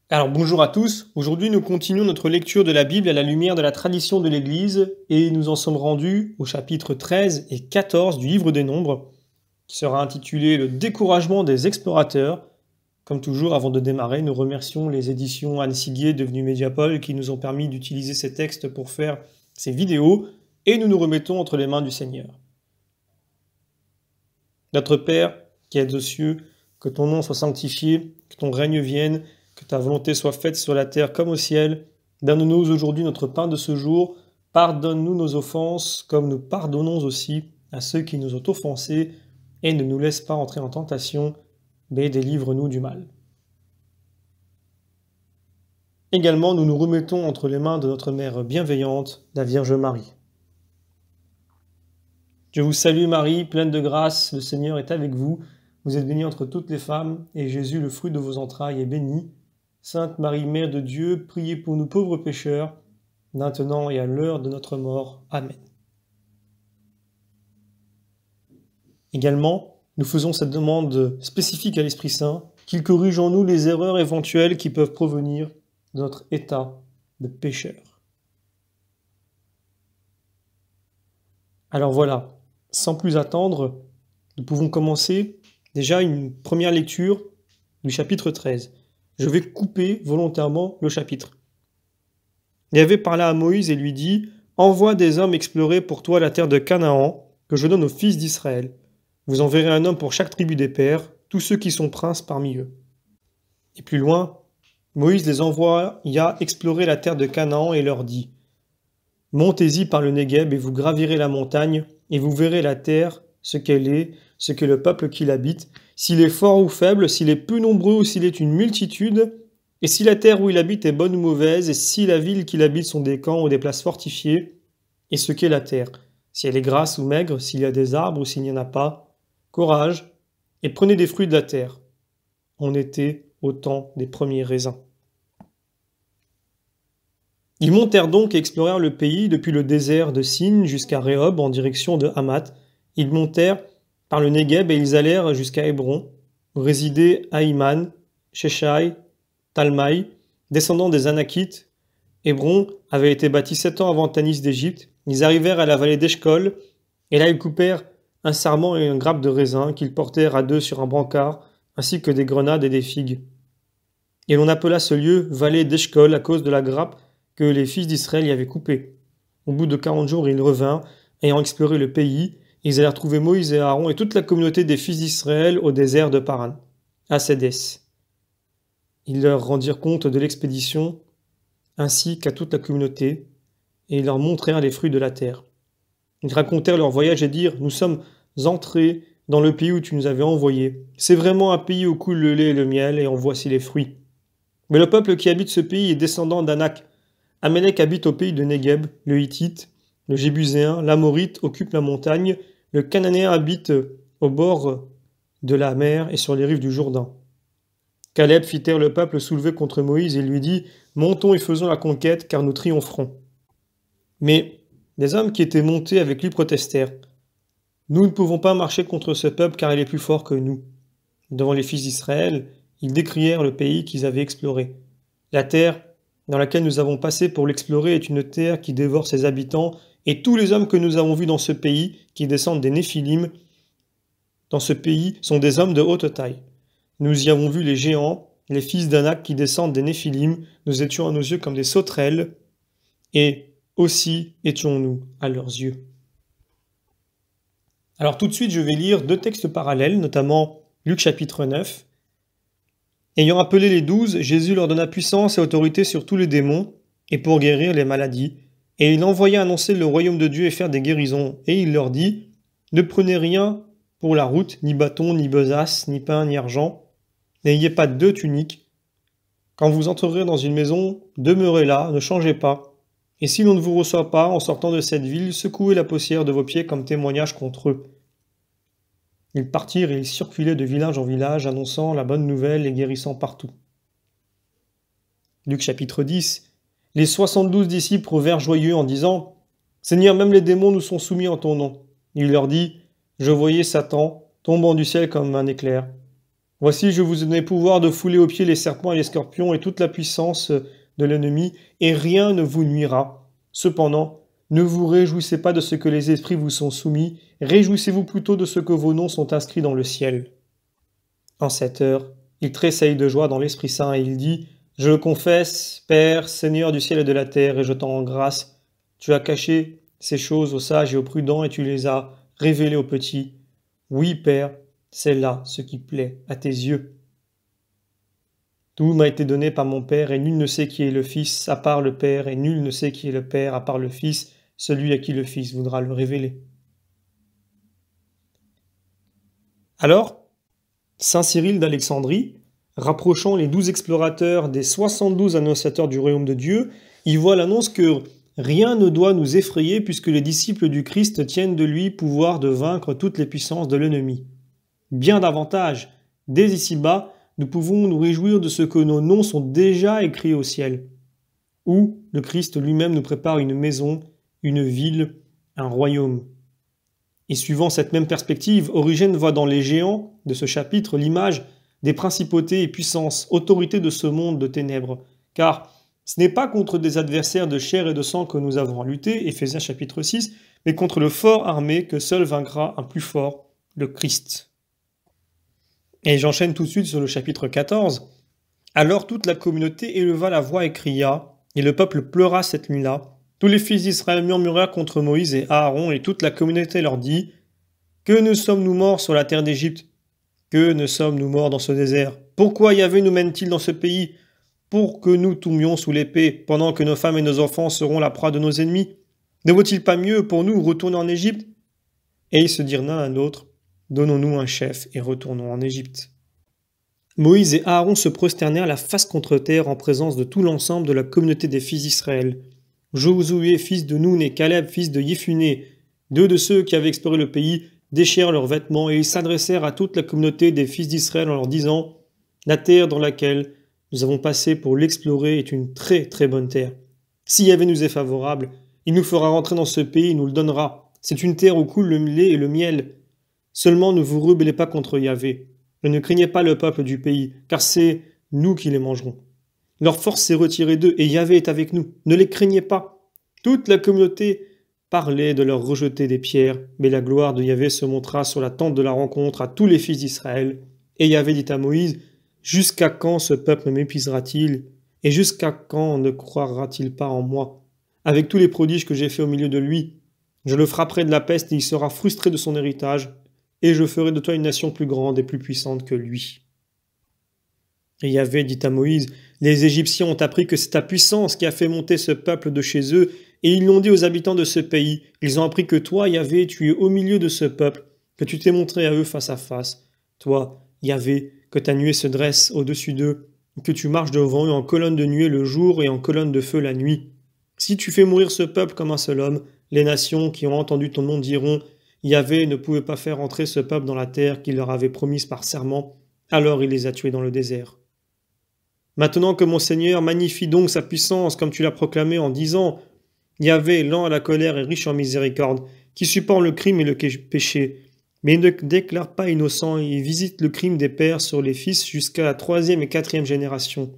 Alors bonjour à tous, aujourd'hui nous continuons notre lecture de la Bible à la lumière de la tradition de l'Église et nous en sommes rendus au chapitre 13 et 14 du livre des Nombres qui sera intitulé Le découragement des explorateurs. Comme toujours, avant de démarrer, nous remercions les éditions Anne Siguier devenues Mediapol qui nous ont permis d'utiliser ces textes pour faire ces vidéos et nous nous remettons entre les mains du Seigneur. Notre Père qui es aux cieux, que ton nom soit sanctifié, que ton règne vienne, que ta volonté soit faite sur la terre comme au ciel. Donne-nous aujourd'hui notre pain de ce jour. Pardonne-nous nos offenses, comme nous pardonnons aussi à ceux qui nous ont offensés. Et ne nous laisse pas entrer en tentation, mais délivre-nous du mal. Également, nous nous remettons entre les mains de notre Mère bienveillante, la Vierge Marie. Je vous salue Marie, pleine de grâce, le Seigneur est avec vous. Vous êtes bénie entre toutes les femmes, et Jésus, le fruit de vos entrailles, est béni. Sainte Marie, Mère de Dieu, priez pour nous pauvres pécheurs, maintenant et à l'heure de notre mort. Amen. Également, nous faisons cette demande spécifique à l'Esprit Saint, qu'il corrige en nous les erreurs éventuelles qui peuvent provenir de notre état de pécheur. Alors voilà, sans plus attendre, nous pouvons commencer déjà une première lecture du chapitre 13. Je vais couper volontairement le chapitre. Yahvé parla à Moïse et lui dit « Envoie des hommes explorer pour toi la terre de Canaan, que je donne aux fils d'Israël. Vous enverrez un homme pour chaque tribu des pères, tous ceux qui sont princes parmi eux. » Et plus loin, Moïse les envoya explorer la terre de Canaan et leur dit « Montez-y par le Négueb et vous gravirez la montagne, et vous verrez la terre, ce qu'elle est, ce qu'est le peuple qui l'habite, s'il est fort ou faible, s'il est peu nombreux ou s'il est une multitude, et si la terre où il habite est bonne ou mauvaise, et si la ville qu'il habite sont des camps ou des places fortifiées, et ce qu'est la terre, si elle est grasse ou maigre, s'il y a des arbres ou s'il n'y en a pas. Courage, et prenez des fruits de la terre. » On était au temps des premiers raisins. Ils montèrent donc et explorèrent le pays depuis le désert de Sin jusqu'à Rehob en direction de Hamath. Ils montèrent par le Négueb et ils allèrent jusqu'à Hébron, où résidaient Ahiman, Sheshai, Talmaï, descendants des Anakites. Hébron avait été bâti 7 ans avant Tanis d'Égypte. Ils arrivèrent à la vallée d'Eshcol, et là ils coupèrent un sarment et une grappe de raisin qu'ils portèrent à deux sur un brancard, ainsi que des grenades et des figues. Et l'on appela ce lieu vallée d'Eshcol à cause de la grappe que les fils d'Israël y avaient coupée. Au bout de 40 jours, ils revinrent, ayant exploré le pays. Ils allèrent trouver Moïse et Aaron et toute la communauté des fils d'Israël au désert de Paran, à Sédès. Ils leur rendirent compte de l'expédition, ainsi qu'à toute la communauté, et ils leur montrèrent les fruits de la terre. Ils racontèrent leur voyage et dirent « Nous sommes entrés dans le pays où tu nous avais envoyés. C'est vraiment un pays où coule le lait et le miel, et en voici les fruits. Mais le peuple qui habite ce pays est descendant d'Anak. Amélek habite au pays de Négueb, le Hittite, le Jébuséen, l'Amorite occupe la montagne, le Cananéen habite au bord de la mer et sur les rives du Jourdain. » Caleb fit taire le peuple soulevé contre Moïse et lui dit « Montons et faisons la conquête, car nous triompherons. » Mais les hommes qui étaient montés avec lui protestèrent. « Nous ne pouvons pas marcher contre ce peuple, car il est plus fort que nous. » Devant les fils d'Israël, ils décrièrent le pays qu'ils avaient exploré. La terre dans laquelle nous avons passé pour l'explorer est une terre qui dévore ses habitants, et tous les hommes que nous avons vus dans ce pays, qui descendent des Néphilim, dans ce pays, sont des hommes de haute taille. Nous y avons vu les géants, les fils d'Anak qui descendent des Néphilim, nous étions à nos yeux comme des sauterelles, et aussi étions-nous à leurs yeux. Alors tout de suite, je vais lire 2 textes parallèles, notamment Luc chapitre 9. Ayant appelé les 12, Jésus leur donna puissance et autorité sur tous les démons, et pour guérir les maladies. Et il envoya annoncer le royaume de Dieu et faire des guérisons. Et il leur dit, « Ne prenez rien pour la route, ni bâton, ni besace, ni pain, ni argent. N'ayez pas 2 tuniques. Quand vous entrerez dans une maison, demeurez là, ne changez pas. Et si l'on ne vous reçoit pas en sortant de cette ville, secouez la poussière de vos pieds comme témoignage contre eux. » Ils partirent et ils circulaient de village en village, annonçant la bonne nouvelle et guérissant partout. Luc chapitre 10. Les 72 disciples revinrent joyeux en disant « Seigneur, même les démons nous sont soumis en ton nom. » Il leur dit « Je voyais Satan tombant du ciel comme un éclair. Voici, je vous ai donné pouvoir de fouler aux pieds les serpents et les scorpions et toute la puissance de l'ennemi, et rien ne vous nuira. Cependant, ne vous réjouissez pas de ce que les esprits vous sont soumis, réjouissez-vous plutôt de ce que vos noms sont inscrits dans le ciel. En cette heure, il tressaillit de joie dans l'Esprit Saint et il dit, « Je le confesse, Père, Seigneur du ciel et de la terre, et je t'en rends grâce. Tu as caché ces choses aux sages et aux prudents, et tu les as révélées aux petits. Oui, Père, c'est là ce qui plaît à tes yeux. Tout m'a été donné par mon Père, et nul ne sait qui est le Fils, à part le Père, et nul ne sait qui est le Père, à part le Fils, celui à qui le Fils voudra le révéler. » Alors, Saint Cyril d'Alexandrie, rapprochant les 12 explorateurs des 72 annonciateurs du royaume de Dieu, y voit l'annonce que rien ne doit nous effrayer puisque les disciples du Christ tiennent de lui pouvoir de vaincre toutes les puissances de l'ennemi. Bien davantage, dès ici-bas, nous pouvons nous réjouir de ce que nos noms sont déjà écrits au ciel, où le Christ lui-même nous prépare une maison, une ville, un royaume. Et suivant cette même perspective, Origène voit dans les géants de ce chapitre l'image des principautés et puissances, autorités de ce monde de ténèbres. Car ce n'est pas contre des adversaires de chair et de sang que nous avons à lutter, Éphésiens chapitre 6, mais contre le fort armé que seul vaincra un plus fort, le Christ. Et j'enchaîne tout de suite sur le chapitre 14. Alors toute la communauté éleva la voix et cria, et le peuple pleura cette nuit-là. Tous les fils d'Israël murmurèrent contre Moïse et Aaron, et toute la communauté leur dit, « Que ne sommes-nous morts sur la terre d'Égypte? Que ne sommes-nous morts dans ce désert? Pourquoi Yahvé nous mène-t-il dans ce pays? Pour que nous tombions sous l'épée, pendant que nos femmes et nos enfants seront la proie de nos ennemis? Ne vaut-il pas mieux pour nous retourner en Égypte? » Et ils se dirent l'un à l'autre, « Donnons-nous un chef et retournons en Égypte. » Moïse et Aaron se prosternèrent la face contre terre en présence de tout l'ensemble de la communauté des fils d'Israël. Josué, fils de Nun, et Caleb, fils de Yéphuné, deux de ceux qui avaient exploré le pays, déchirèrent leurs vêtements et ils s'adressèrent à toute la communauté des fils d'Israël en leur disant « La terre dans laquelle nous avons passé pour l'explorer est une très très bonne terre. Si Yahvé nous est favorable, il nous fera rentrer dans ce pays et nous le donnera. C'est une terre où coule le lait et le miel. Seulement ne vous rebellez pas contre Yahvé. Et ne craignez pas le peuple du pays, car c'est nous qui les mangerons. Leur force s'est retirée d'eux, et Yahvé est avec nous. Ne les craignez pas. » Toute la communauté parlait de leur rejeter des pierres, mais la gloire de Yahvé se montra sur la tente de la rencontre à tous les fils d'Israël. Et Yahvé dit à Moïse, « Jusqu'à quand ce peuple méprisera-t-il? Et jusqu'à quand ne croira-t-il pas en moi? Avec tous les prodiges que j'ai faits au milieu de lui, je le frapperai de la peste et il sera frustré de son héritage, et je ferai de toi une nation plus grande et plus puissante que lui. » Et Yahvé dit à Moïse, « Les Égyptiens ont appris que c'est ta puissance qui a fait monter ce peuple de chez eux, et ils l'ont dit aux habitants de ce pays. Ils ont appris que toi, Yahvé, tu es au milieu de ce peuple, que tu t'es montré à eux face à face. Toi, Yahvé, que ta nuée se dresse au-dessus d'eux, que tu marches devant eux en colonne de nuée le jour et en colonne de feu la nuit. Si tu fais mourir ce peuple comme un seul homme, les nations qui ont entendu ton nom diront, Yahvé ne pouvait pas faire entrer ce peuple dans la terre qu'il leur avait promise par serment, alors il les a tués dans le désert. Maintenant que mon Seigneur magnifie donc sa puissance comme tu l'as proclamé en disant « Yahvé, lent à la colère et riche en miséricorde, qui supporte le crime et le péché, mais il ne déclare pas innocent et visite le crime des pères sur les fils jusqu'à la 3e et 4e génération.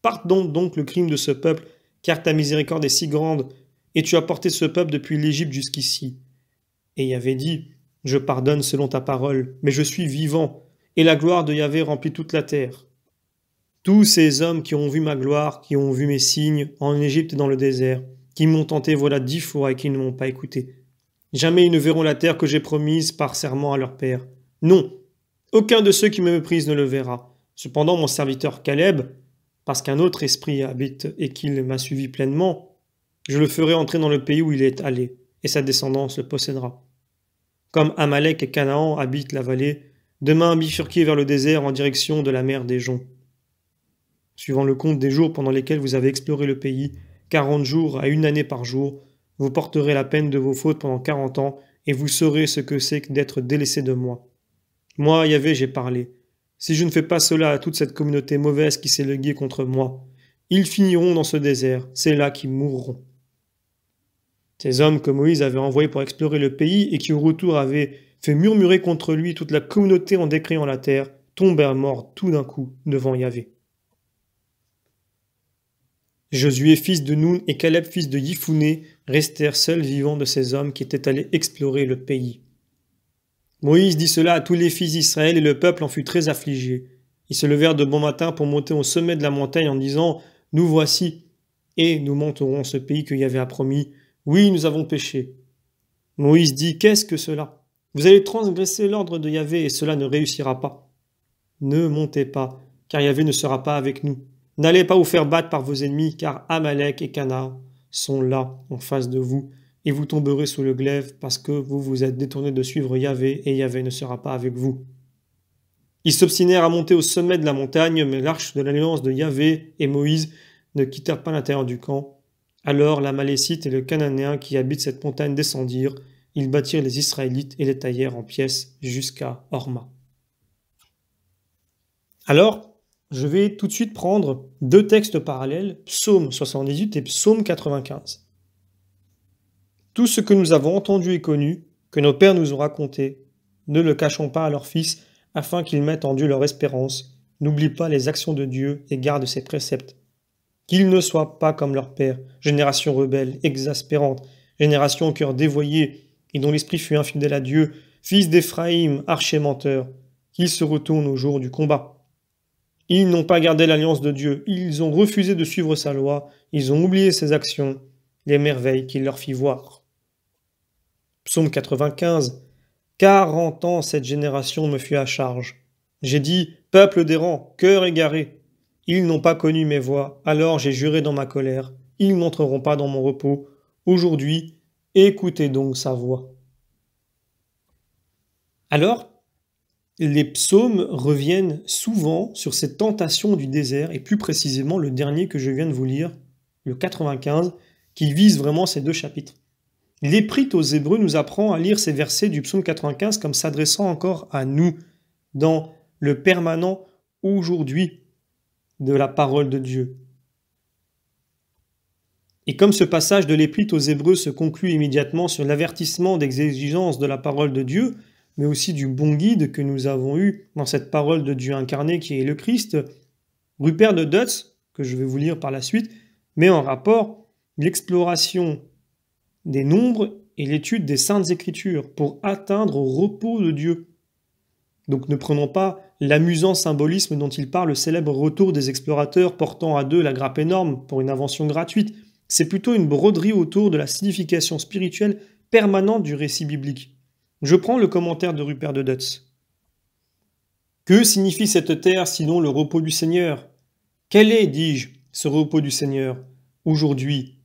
Pardonne donc le crime de ce peuple, car ta miséricorde est si grande, et tu as porté ce peuple depuis l'Égypte jusqu'ici. » Et Yahvé dit « Je pardonne selon ta parole, mais je suis vivant, et la gloire de Yahvé remplit toute la terre. » Tous ces hommes qui ont vu ma gloire, qui ont vu mes signes en Égypte et dans le désert, qui m'ont tenté voilà 10 fois et qui ne m'ont pas écouté. Jamais ils ne verront la terre que j'ai promise par serment à leur père. Non, aucun de ceux qui me méprisent ne le verra. Cependant mon serviteur Caleb, parce qu'un autre esprit habite et qu'il m'a suivi pleinement, je le ferai entrer dans le pays où il est allé, et sa descendance le possédera. Comme Amalek et Canaan habitent la vallée, demain bifurquez vers le désert en direction de la mer des joncs. Suivant le compte des jours pendant lesquels vous avez exploré le pays, 40 jours à 1 année par jour, vous porterez la peine de vos fautes pendant 40 ans, et vous saurez ce que c'est que d'être délaissé de moi. Moi, Yahvé, j'ai parlé. Si je ne fais pas cela à toute cette communauté mauvaise qui s'est léguée contre moi, ils finiront dans ce désert, c'est là qu'ils mourront. Ces hommes que Moïse avait envoyés pour explorer le pays et qui au retour avaient fait murmurer contre lui toute la communauté en décriant la terre, tombèrent morts tout d'un coup devant Yahvé. Josué, fils de Nun, et Caleb, fils de Yifouné, restèrent seuls vivants de ces hommes qui étaient allés explorer le pays. Moïse dit cela à tous les fils d'Israël, et le peuple en fut très affligé. Ils se levèrent de bon matin pour monter au sommet de la montagne en disant « Nous voici, et nous monterons ce pays que Yahvé a promis. Oui, nous avons péché. » Moïse dit « Qu'est-ce que cela? Vous allez transgresser l'ordre de Yahvé, et cela ne réussira pas. Ne montez pas, car Yahvé ne sera pas avec nous. N'allez pas vous faire battre par vos ennemis, car Amalek et Canaan sont là, en face de vous, et vous tomberez sous le glaive, parce que vous vous êtes détournés de suivre Yahvé, et Yahvé ne sera pas avec vous. » Ils s'obstinèrent à monter au sommet de la montagne, mais l'arche de l'alliance de Yahvé et Moïse ne quittèrent pas l'intérieur du camp. Alors l'Amalécite et le Cananéen qui habitent cette montagne descendirent, ils battirent les Israélites et les taillèrent en pièces jusqu'à Horma. Alors, je vais tout de suite prendre deux textes parallèles, Psaume 78 et Psaume 95. Tout ce que nous avons entendu et connu, que nos pères nous ont raconté, ne le cachons pas à leurs fils, afin qu'ils mettent en Dieu leur espérance, n'oublient pas les actions de Dieu et gardent ses préceptes. Qu'ils ne soient pas comme leur père, génération rebelle, exaspérante, génération au cœur dévoyé, et dont l'esprit fut infidèle à Dieu, fils d'Éphraïm, archer menteur, qu'ils se retournent au jour du combat. Ils n'ont pas gardé l'alliance de Dieu, ils ont refusé de suivre sa loi, ils ont oublié ses actions, les merveilles qu'il leur fit voir. Psaume 95. 40 ans cette génération me fut à charge. J'ai dit, peuple d'errants, cœur égaré. Ils n'ont pas connu mes voies, alors j'ai juré dans ma colère, ils n'entreront pas dans mon repos. Aujourd'hui, écoutez donc sa voix. Alors, les psaumes reviennent souvent sur cette tentation du désert, et plus précisément le dernier que je viens de vous lire, le 95, qui vise vraiment ces deux chapitres. L'Épître aux Hébreux nous apprend à lire ces versets du psaume 95 comme s'adressant encore à nous, dans le permanent aujourd'hui de la parole de Dieu. Et comme ce passage de l'Épître aux Hébreux se conclut immédiatement sur l'avertissement des exigences de la parole de Dieu, mais aussi du bon guide que nous avons eu dans cette parole de Dieu incarné qui est le Christ, Rupert de Dutz, que je vais vous lire par la suite, met en rapport l'exploration des nombres et l'étude des Saintes Écritures pour atteindre au repos de Dieu. Donc ne prenons pas l'amusant symbolisme dont il parle, le célèbre retour des explorateurs portant à deux la grappe énorme pour une invention gratuite. C'est plutôt une broderie autour de la signification spirituelle permanente du récit biblique. Je prends le commentaire de Rupert de Dutz. Que signifie cette terre sinon le repos du Seigneur? Quel est, dis-je, ce repos du Seigneur? Aujourd'hui,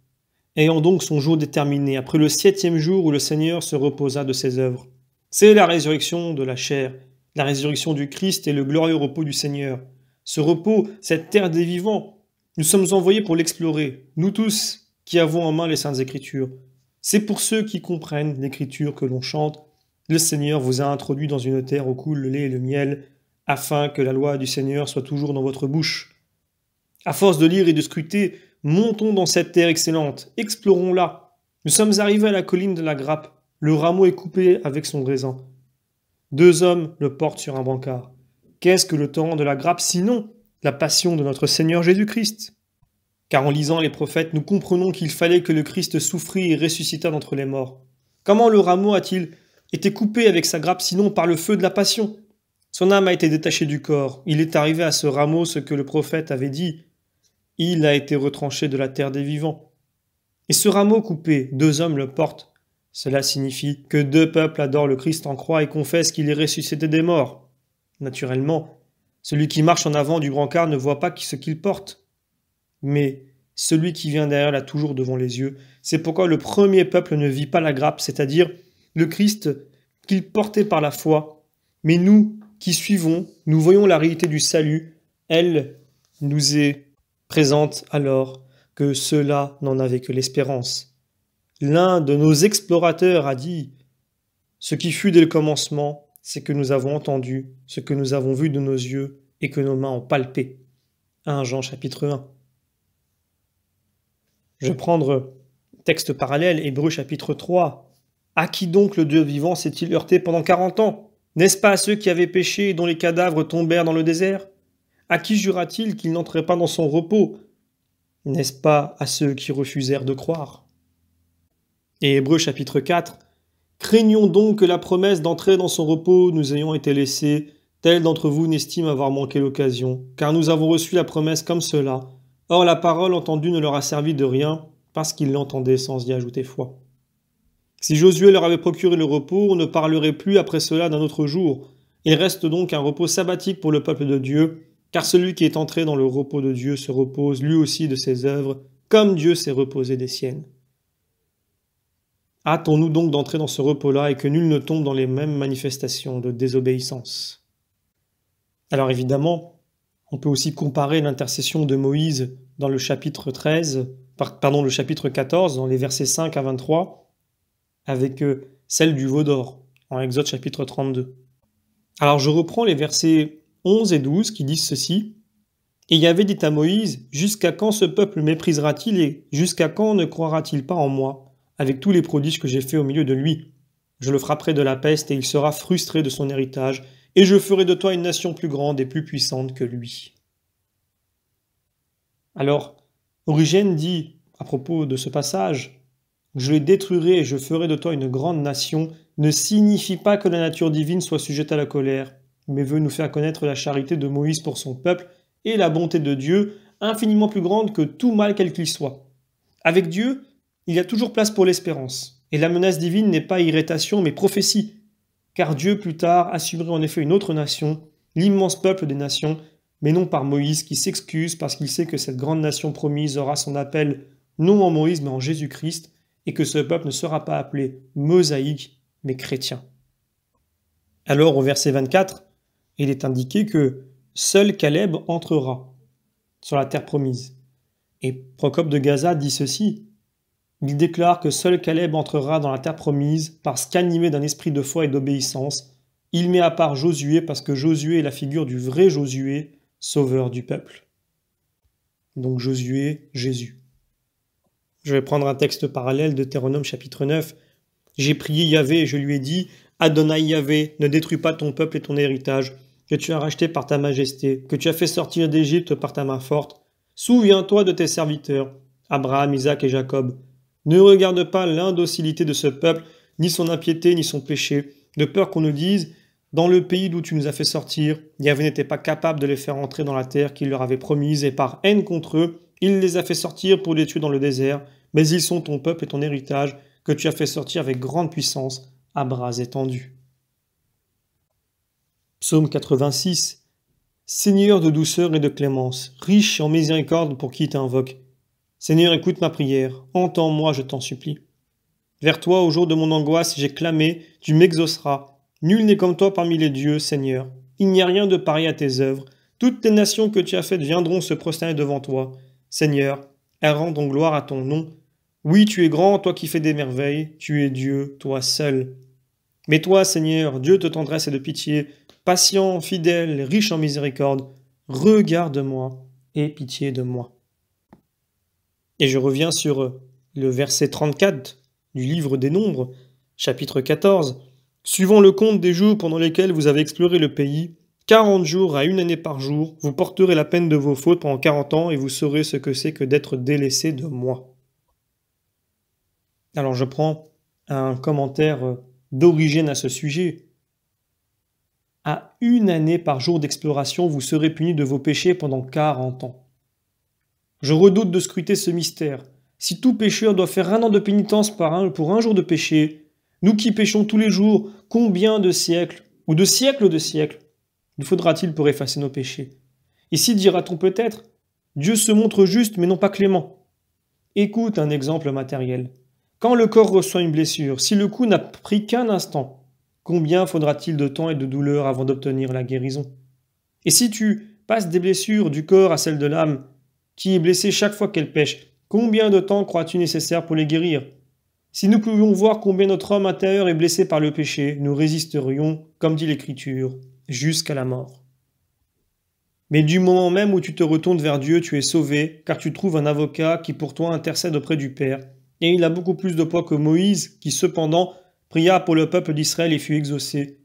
ayant donc son jour déterminé, après le 7e jour où le Seigneur se reposa de ses œuvres. C'est la résurrection de la chair, la résurrection du Christ et le glorieux repos du Seigneur. Ce repos, cette terre des vivants, nous sommes envoyés pour l'explorer, nous tous qui avons en main les Saintes Écritures. C'est pour ceux qui comprennent l'Écriture que l'on chante. Le Seigneur vous a introduit dans une terre où coule le lait et le miel, afin que la loi du Seigneur soit toujours dans votre bouche. À force de lire et de scruter, montons dans cette terre excellente, explorons-la. Nous sommes arrivés à la colline de la grappe, le rameau est coupé avec son raisin. 2 hommes le portent sur un brancard. Qu'est-ce que le torrent de la grappe sinon la passion de notre Seigneur Jésus-Christ? Car en lisant les prophètes, nous comprenons qu'il fallait que le Christ souffrit et ressuscitât d'entre les morts. Comment le rameau a-t-il été coupé avec sa grappe sinon par le feu de la passion? Son âme a été détachée du corps. Il est arrivé à ce rameau ce que le prophète avait dit. Il a été retranché de la terre des vivants. Et ce rameau coupé, 2 hommes le portent. Cela signifie que 2 peuples adorent le Christ en croix et confessent qu'il est ressuscité des morts. Naturellement, celui qui marche en avant du brancard ne voit pas ce qu'il porte. Mais celui qui vient derrière l'a toujours devant les yeux. C'est pourquoi le premier peuple ne vit pas la grappe, c'est-à-dire le Christ qu'il portait par la foi. Mais nous qui suivons, nous voyons la réalité du salut. Elle nous est présente alors que ceux-là n'en avaient que l'espérance. L'un de nos explorateurs a dit « Ce qui fut dès le commencement, c'est que nous avons entendu, ce que nous avons vu de nos yeux et que nos mains ont palpé. » 1 Jean chapitre 1. Je vais prendre texte parallèle, Hébreux chapitre 3. À qui donc le Dieu vivant s'est-il heurté pendant 40 ans? N'est-ce pas à ceux qui avaient péché et dont les cadavres tombèrent dans le désert? À qui jura-t-il qu'ils n'entraient pas dans son repos? N'est-ce pas à ceux qui refusèrent de croire? Et Hébreux chapitre 4. Craignons donc que la promesse d'entrer dans son repos nous ayant été laissée, tel d'entre vous n'estime avoir manqué l'occasion, car nous avons reçu la promesse comme cela. Or la parole entendue ne leur a servi de rien, parce qu'ils l'entendaient sans y ajouter foi. Si Josué leur avait procuré le repos, on ne parlerait plus après cela d'un autre jour. Il reste donc un repos sabbatique pour le peuple de Dieu, car celui qui est entré dans le repos de Dieu se repose lui aussi de ses œuvres, comme Dieu s'est reposé des siennes. Hâtons-nous donc d'entrer dans ce repos-là et que nul ne tombe dans les mêmes manifestations de désobéissance. Alors évidemment, on peut aussi comparer l'intercession de Moïse dans le chapitre 14, dans les versets 5 à 23, avec celle du veau d'or, en Exode chapitre 32. Alors je reprends les versets 11 et 12 qui disent ceci. « Et Yahvé dit à Moïse, « Jusqu'à quand ce peuple méprisera-t-il et jusqu'à quand ne croira-t-il pas en moi, avec tous les prodiges que j'ai faits au milieu de lui? Je le frapperai de la peste et il sera frustré de son héritage, et je ferai de toi une nation plus grande et plus puissante que lui. » Alors, Origène dit, à propos de ce passage, « Je les détruirai et je ferai de toi une grande nation » ne signifie pas que la nature divine soit sujette à la colère, mais veut nous faire connaître la charité de Moïse pour son peuple et la bonté de Dieu, infiniment plus grande que tout mal quel qu'il soit. Avec Dieu, il y a toujours place pour l'espérance, et la menace divine n'est pas irritation mais prophétie, car Dieu plus tard assumerait en effet une autre nation, l'immense peuple des nations, mais non par Moïse qui s'excuse parce qu'il sait que cette grande nation promise aura son appel non en Moïse mais en Jésus-Christ, et que ce peuple ne sera pas appelé mosaïque mais chrétien. Alors au verset 24, il est indiqué que seul Caleb entrera sur la terre promise. Et Procope de Gaza dit ceci. Il déclare que seul Caleb entrera dans la terre promise parce qu'animé d'un esprit de foi et d'obéissance, il met à part Josué parce que Josué est la figure du vrai Josué, sauveur du peuple. Donc Josué, Jésus. Je vais prendre un texte parallèle de Deutéronome chapitre 9. J'ai prié Yahvé et je lui ai dit, Adonai Yahvé, ne détruis pas ton peuple et ton héritage, que tu as racheté par ta majesté, que tu as fait sortir d'Égypte par ta main forte. Souviens-toi de tes serviteurs, Abraham, Isaac et Jacob. Ne regarde pas l'indocilité de ce peuple, ni son impiété, ni son péché, de peur qu'on nous dise, dans le pays d'où tu nous as fait sortir, Yahvé n'était pas capable de les faire entrer dans la terre qu'il leur avait promise, et par haine contre eux, il les a fait sortir pour les tuer dans le désert, mais ils sont ton peuple et ton héritage, que tu as fait sortir avec grande puissance, à bras étendus. Psaume 86. Seigneur de douceur et de clémence, riche en miséricorde pour qui t'invoque. Seigneur, écoute ma prière, entends-moi, je t'en supplie. Vers toi, au jour de mon angoisse, j'ai clamé, tu m'exauceras. Nul n'est comme toi parmi les dieux, Seigneur. Il n'y a rien de pareil à tes œuvres. Toutes les nations que tu as faites viendront se prosterner devant toi. Seigneur, elles rendent gloire à ton nom. Oui, tu es grand, toi qui fais des merveilles, tu es Dieu, toi seul. Mais toi, Seigneur, Dieu de tendresse et de pitié, patient, fidèle, riche en miséricorde, regarde-moi et pitié de moi. Et je reviens sur le verset 34 du livre des Nombres, chapitre 14. Suivant le compte des jours pendant lesquels vous avez exploré le pays, 40 jours à 1 année par jour, vous porterez la peine de vos fautes pendant 40 ans et vous saurez ce que c'est que d'être délaissé de moi. Alors je prends un commentaire d'Origène à ce sujet. À 1 année par jour d'exploration, vous serez puni de vos péchés pendant 40 ans. Je redoute de scruter ce mystère. Si tout pécheur doit faire 1 an de pénitence pour un jour de péché, nous qui péchons tous les jours, combien de siècles, ou de siècles, nous faudra-t-il pour effacer nos péchés? Ici dira-t-on peut-être, Dieu se montre juste mais non pas clément. Écoute un exemple matériel. Quand le corps reçoit une blessure, si le coup n'a pris qu'un instant, combien faudra-t-il de temps et de douleur avant d'obtenir la guérison? Et si tu passes des blessures du corps à celles de l'âme, qui est blessée chaque fois qu'elle pêche, combien de temps crois-tu nécessaire pour les guérir? Si nous pouvions voir combien notre homme intérieur est blessé par le péché, nous résisterions, comme dit l'Écriture, jusqu'à la mort. Mais du moment même où tu te retournes vers Dieu, tu es sauvé, car tu trouves un avocat qui pour toi intercède auprès du Père, et il a beaucoup plus de poids que Moïse, qui cependant pria pour le peuple d'Israël et fut exaucé.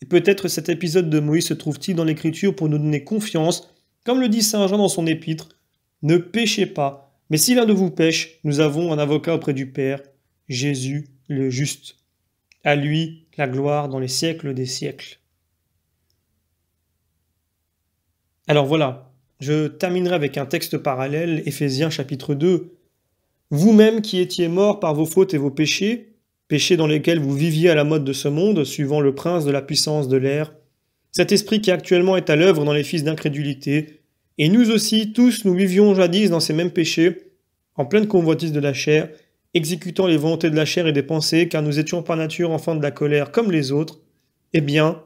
Et peut-être cet épisode de Moïse se trouve-t-il dans l'Écriture pour nous donner confiance, comme le dit Saint Jean dans son épître, « Ne péchez pas, mais si l'un de vous pêche, nous avons un avocat auprès du Père, Jésus le juste. À lui la gloire dans les siècles des siècles. » Alors voilà, je terminerai avec un texte parallèle, Éphésiens chapitre 2. « Vous-même qui étiez morts par vos fautes et vos péchés, péchés dans lesquels vous viviez à la mode de ce monde, suivant le prince de la puissance de l'air, cet esprit qui actuellement est à l'œuvre dans les fils d'incrédulité, et nous aussi, tous, nous vivions jadis dans ces mêmes péchés, en pleine convoitise de la chair, exécutant les volontés de la chair et des pensées, car nous étions par nature enfants de la colère comme les autres, eh bien,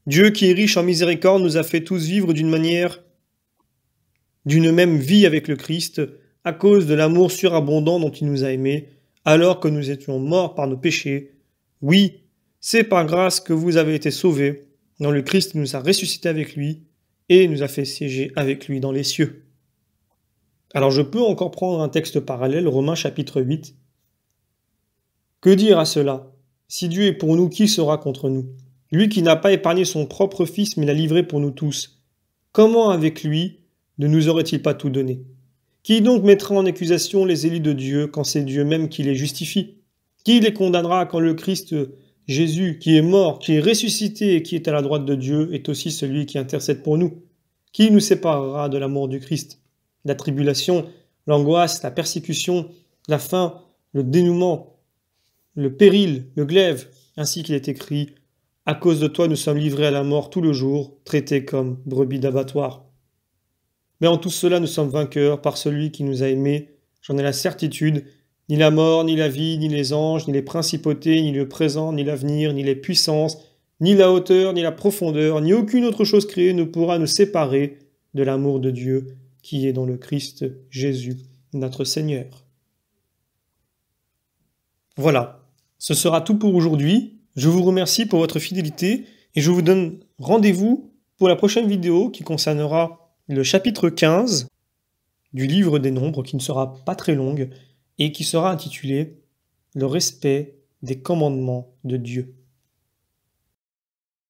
Dieu qui est riche en miséricorde nous a fait tous vivre d'une même vie avec le Christ, à cause de l'amour surabondant dont il nous a aimés, alors que nous étions morts par nos péchés. Oui, c'est par grâce que vous avez été sauvés, dont le Christ nous a ressuscités avec lui, et nous a fait siéger avec lui dans les cieux. » Alors je peux encore prendre un texte parallèle, Romains chapitre 8. « Que dire à cela? Si Dieu est pour nous, qui sera contre nous? Lui qui n'a pas épargné son propre Fils, mais l'a livré pour nous tous. Comment avec lui ne nous aurait-il pas tout donné? Qui donc mettra en accusation les élus de Dieu, quand c'est Dieu même qui les justifie? Qui les condamnera quand le Christ Jésus, qui est mort, qui est ressuscité et qui est à la droite de Dieu, est aussi celui qui intercède pour nous? Qui nous séparera de l'amour du Christ? La tribulation, l'angoisse, la persécution, la faim, le dénouement, le péril, le glaive, ainsi qu'il est écrit, « À cause de toi, nous sommes livrés à la mort tout le jour, traités comme brebis d'abattoir. » Mais en tout cela, nous sommes vainqueurs par celui qui nous a aimés. J'en ai la certitude. Ni la mort, ni la vie, ni les anges, ni les principautés, ni le présent, ni l'avenir, ni les puissances, ni la hauteur, ni la profondeur, ni aucune autre chose créée ne pourra nous séparer de l'amour de Dieu qui est dans le Christ Jésus, notre Seigneur. Voilà, ce sera tout pour aujourd'hui. Je vous remercie pour votre fidélité et je vous donne rendez-vous pour la prochaine vidéo qui concernera le chapitre 15 du livre des Nombres, qui ne sera pas très longue et qui sera intitulé « Le respect des commandements de Dieu ».